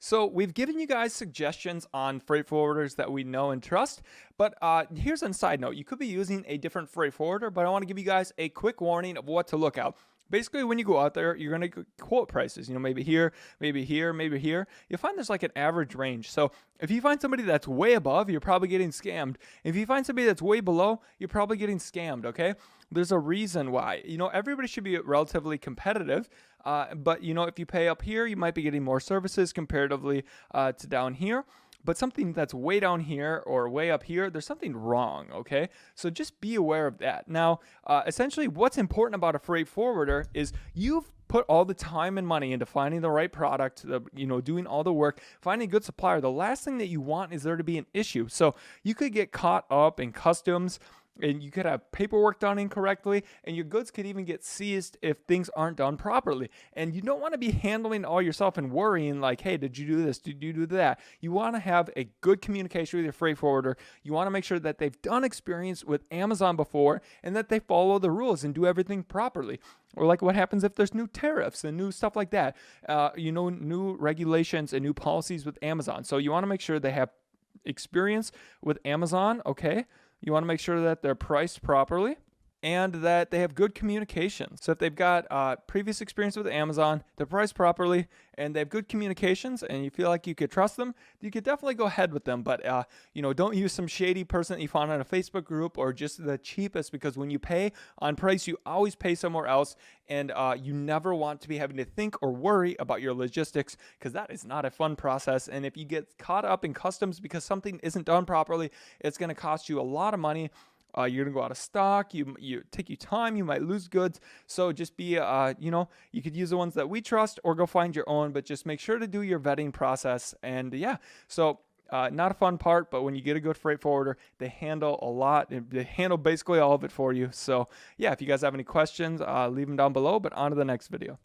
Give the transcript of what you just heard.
So we've given you guys suggestions on freight forwarders that we know and trust, but here's a side note. You could be using a different freight forwarder, but I want to give you guys a quick warning of what to look out. Basically, when you go out there, you're going to quote prices, maybe here, maybe here, maybe here. You'll find there's like an average range. So if you find somebody that's way above, you're probably getting scammed. If you find somebody that's way below, you're probably getting scammed, okay? There's a reason why. Everybody should be relatively competitive. But if you pay up here, you might be getting more services comparatively to down here. But something that's way down here or way up here, there's something wrong, okay? So just be aware of that. Now, essentially, what's important about a freight forwarder is you've put all the time and money into finding the right product, doing all the work, finding a good supplier. The last thing that you want is there to be an issue. So you could get caught up in customs, and you could have paperwork done incorrectly, and your goods could even get seized if things aren't done properly. And you don't want to be handling all yourself and worrying like, hey, did you do this? Did you do that? You want to have a good communication with your freight forwarder. You want to make sure that they've done experience with Amazon before and that they follow the rules and do everything properly. Or like what happens if there's new tariffs and new stuff like that, new regulations and new policies with Amazon. So you want to make sure they have experience with Amazon, okay? You want to make sure that they're priced properly and that they have good communication. So if they've got previous experience with Amazon, they're priced properly, and they have good communications, and you feel like you could trust them, you could definitely go ahead with them. But don't use some shady person that you found on a Facebook group or just the cheapest, because when you pay on price, you always pay somewhere else, and you never want to be having to think or worry about your logistics, because that is not a fun process. And if you get caught up in customs because something isn't done properly, it's going to cost you a lot of money. You're gonna go out of stock. You take you time. You might lose goods. So just be, you could use the ones that we trust, or go find your own. But just make sure to do your vetting process. And so not a fun part, but when you get a good freight forwarder, they handle a lot. They handle basically all of it for you. So if you guys have any questions, leave them down below. But on to the next video.